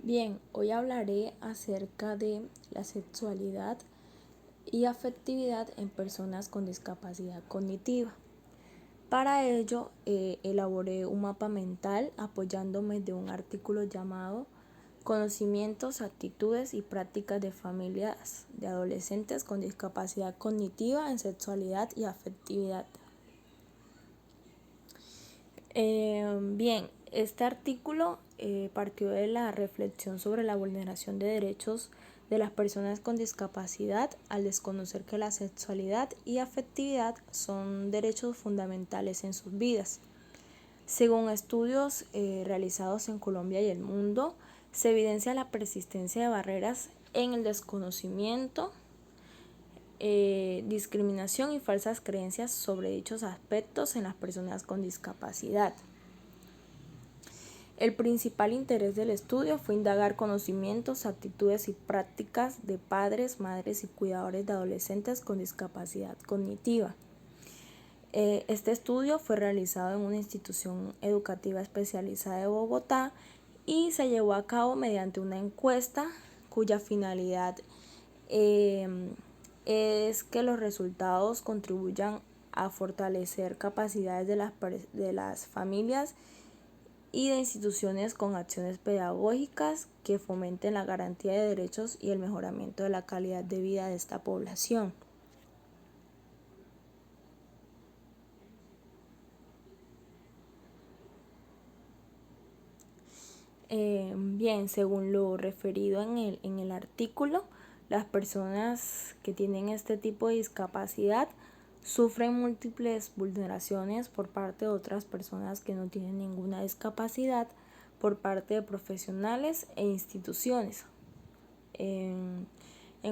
Bien, hoy hablaré acerca de la sexualidad y afectividad en personas con discapacidad cognitiva. Para ello, elaboré un mapa mental apoyándome de un artículo llamado Conocimientos, actitudes y prácticas de familias de adolescentes con discapacidad cognitiva en sexualidad y afectividad. Bien, este artículo partió de la reflexión sobre la vulneración de derechos de las personas con discapacidad al desconocer que la sexualidad y afectividad son derechos fundamentales en sus vidas. Según estudios realizados en Colombia y el mundo, se evidencia la persistencia de barreras en el desconocimiento, discriminación y falsas creencias sobre dichos aspectos en las personas con discapacidad. El principal interés del estudio fue indagar conocimientos, actitudes y prácticas de padres, madres y cuidadores de adolescentes con discapacidad cognitiva. Este estudio fue realizado en una institución educativa especializada de Bogotá y se llevó a cabo mediante una encuesta cuya finalidad es que los resultados contribuyan a fortalecer capacidades de las familias y de instituciones con acciones pedagógicas que fomenten la garantía de derechos y el mejoramiento de la calidad de vida de esta población. Bien, según lo referido en el artículo, las personas que tienen este tipo de discapacidad sufren múltiples vulneraciones por parte de otras personas que no tienen ninguna discapacidad, por parte de profesionales e instituciones. En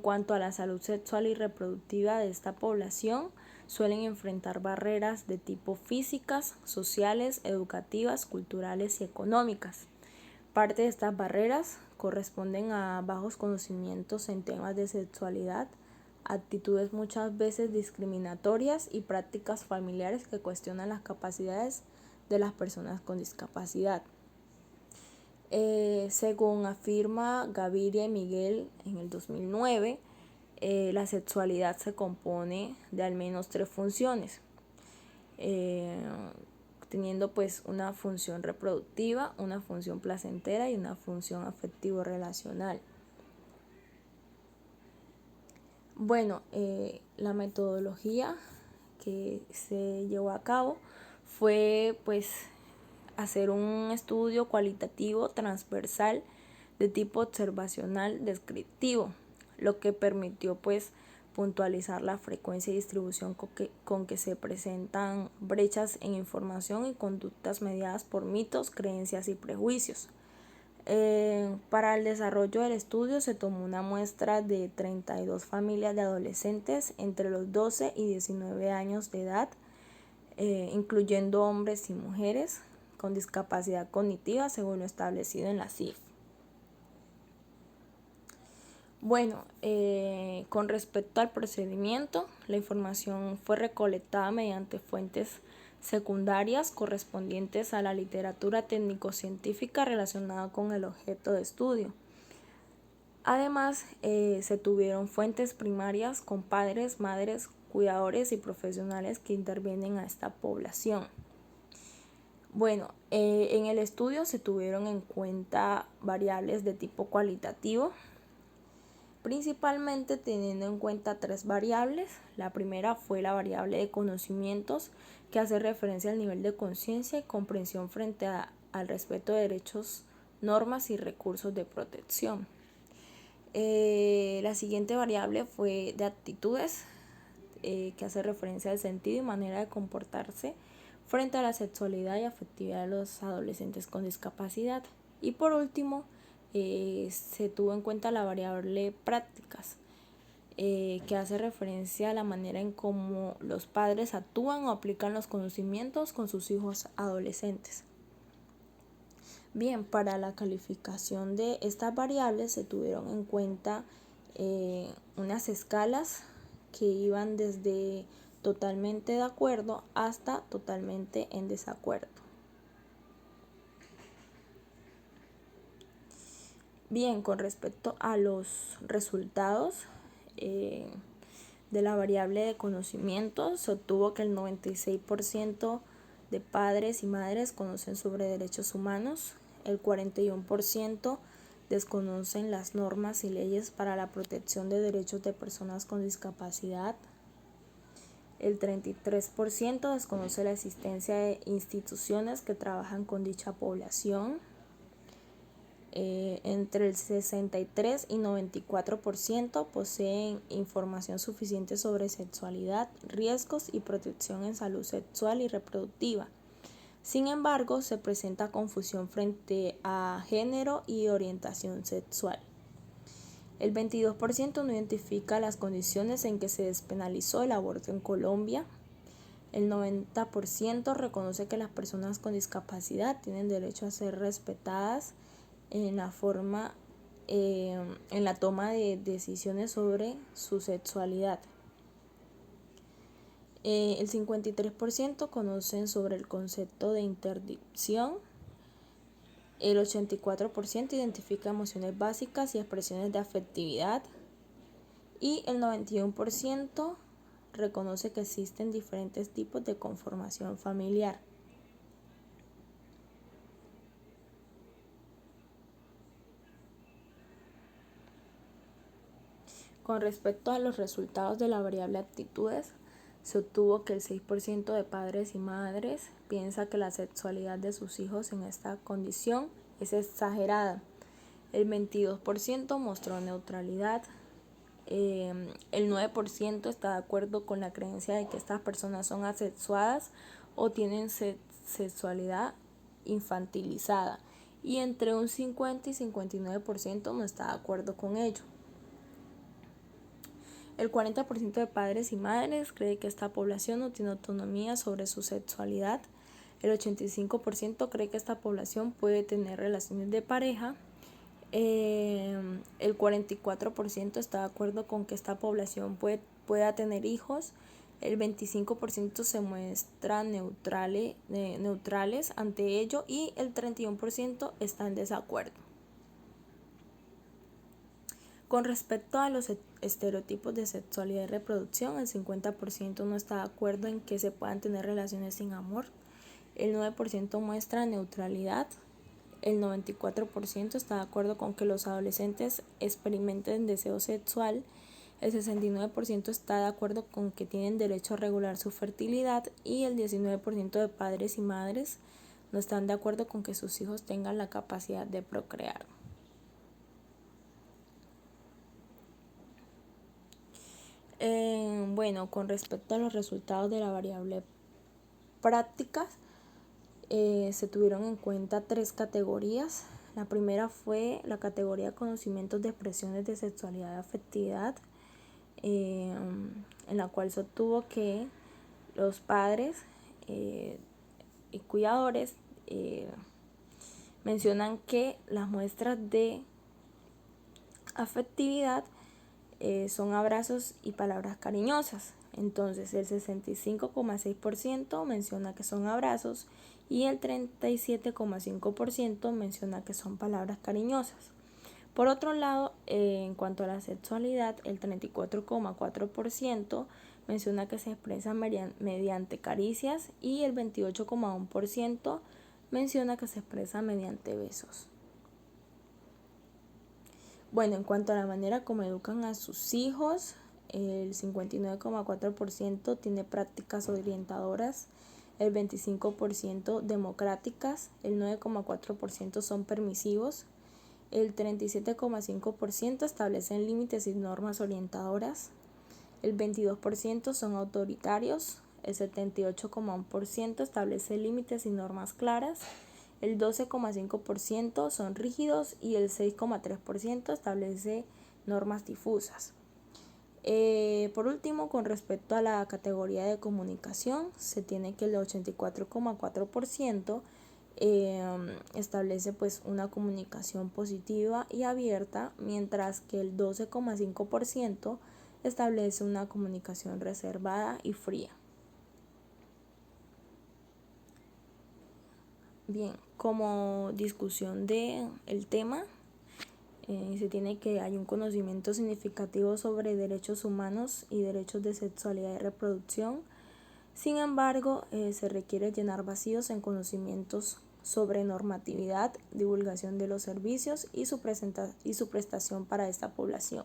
cuanto a la salud sexual y reproductiva de esta población, suelen enfrentar barreras de tipo físicas, sociales, educativas, culturales y económicas. Parte de estas barreras corresponden a bajos conocimientos en temas de sexualidad, actitudes muchas veces discriminatorias y prácticas familiares que cuestionan las capacidades de las personas con discapacidad. Según afirma Gaviria y Miguel en el 2009, la sexualidad se compone de al menos 3 funciones, teniendo pues una función reproductiva, una función placentera y una función afectivo-relacional. Bueno, la metodología que se llevó a cabo fue pues hacer un estudio cualitativo transversal de tipo observacional descriptivo, lo que permitió pues puntualizar la frecuencia y distribución con que se presentan brechas en información y conductas mediadas por mitos, creencias y prejuicios. Para el desarrollo del estudio se tomó una muestra de 32 familias de adolescentes entre los 12 y 19 años de edad, incluyendo hombres y mujeres con discapacidad cognitiva según lo establecido en la CIF. Bueno, con respecto al procedimiento, la información fue recolectada mediante fuentes secundarias correspondientes a la literatura técnico-científica relacionada con el objeto de estudio. Además, se tuvieron fuentes primarias con padres, madres, cuidadores y profesionales que intervienen a esta población. Bueno, en el estudio se tuvieron en cuenta variables de tipo cualitativo, principalmente teniendo en cuenta 3 variables. La primera fue la variable de conocimientos, que hace referencia al nivel de conciencia y comprensión frente al respeto de derechos, normas y recursos de protección. La siguiente variable fue de actitudes, que hace referencia al sentido y manera de comportarse frente a la sexualidad y afectividad de los adolescentes con discapacidad. Y por último, se tuvo en cuenta la variable prácticas, que hace referencia a la manera en cómo los padres actúan o aplican los conocimientos con sus hijos adolescentes. Bien, para la calificación de estas variables se tuvieron en cuenta unas escalas que iban desde totalmente de acuerdo hasta totalmente en desacuerdo. Bien, con respecto a los resultados de la variable de conocimiento, se obtuvo que el 96% de padres y madres conocen sobre derechos humanos, el 41% desconocen las normas y leyes para la protección de derechos de personas con discapacidad, el 33% desconoce la existencia de instituciones que trabajan con dicha población. Entre el 63 y 94% poseen información suficiente sobre sexualidad, riesgos y protección en salud sexual y reproductiva. Sin embargo, se presenta confusión frente a género y orientación sexual. El 22% no identifica las condiciones en que se despenalizó el aborto en Colombia. El 90% reconoce que las personas con discapacidad tienen derecho a ser respetadas en la toma de decisiones sobre su sexualidad. El 53% conocen sobre el concepto de interdicción. El 84% identifica emociones básicas y expresiones de afectividad. Y el 91% reconoce que existen diferentes tipos de conformación familiar. Con respecto a los resultados de la variable aptitudes, se obtuvo que el 6% de padres y madres piensa que la sexualidad de sus hijos en esta condición es exagerada. El 22% mostró neutralidad. El 9% está de acuerdo con la creencia de que estas personas son asexuadas o tienen sexualidad infantilizada. Y entre un 50 y 59% no está de acuerdo con ello. El 40% de padres y madres cree que esta población no tiene autonomía sobre su sexualidad. El 85% cree que esta población puede tener relaciones de pareja. El 44% está de acuerdo con que esta población pueda tener hijos. El 25% se muestran neutrales ante ello y el 31% está en desacuerdo. Con respecto a los estereotipos de sexualidad y reproducción, el 50% no está de acuerdo en que se puedan tener relaciones sin amor, el 9% muestra neutralidad, el 94% está de acuerdo con que los adolescentes experimenten deseo sexual, el 69% está de acuerdo con que tienen derecho a regular su fertilidad y el 19% de padres y madres no están de acuerdo con que sus hijos tengan la capacidad de procrear. Bueno, con respecto a los resultados de la variable prácticas, se tuvieron en cuenta 3 categorías. La primera fue la categoría de conocimientos de expresiones de sexualidad y afectividad, en la cual se obtuvo que los padres y cuidadores mencionan que las muestras de afectividad son abrazos y palabras cariñosas. Entonces el 65,6% menciona que son abrazos y el 37,5% menciona que son palabras cariñosas. Por otro lado, en cuanto a la sexualidad, el 34,4% menciona que se expresa mediante caricias y el 28,1% menciona que se expresa mediante besos. Bueno, en cuanto a la manera como educan a sus hijos, el 59,4% tiene prácticas orientadoras, el 25% democráticas, el 9,4% son permisivos, el 37,5% establecen límites y normas orientadoras, el 22% son autoritarios, el 78,1% establece límites y normas claras, el 12,5% son rígidos y el 6,3% establece normas difusas. Por último, con respecto a la categoría de comunicación, se tiene que el 84,4% establece pues una comunicación positiva y abierta, mientras que el 12,5% establece una comunicación reservada y fría. Bien, como discusión del tema, Se tiene que hay un conocimiento significativo sobre derechos humanos y derechos de sexualidad y reproducción. Sin embargo, se requiere llenar vacíos en conocimientos sobre normatividad, divulgación de los servicios y su prestación para esta población.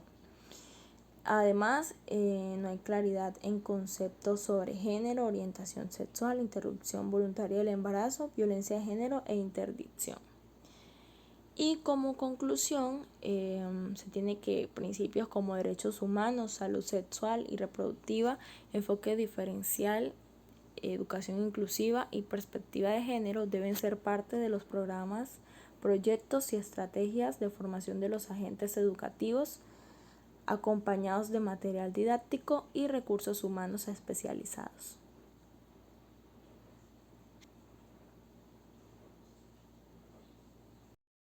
Además, no hay claridad en conceptos sobre género, orientación sexual, interrupción voluntaria del embarazo, violencia de género e interdicción. Y como conclusión, se tiene que principios como derechos humanos, salud sexual y reproductiva, enfoque diferencial, educación inclusiva y perspectiva de género deben ser parte de los programas, proyectos y estrategias de formación de los agentes educativos, acompañados de material didáctico y recursos humanos especializados.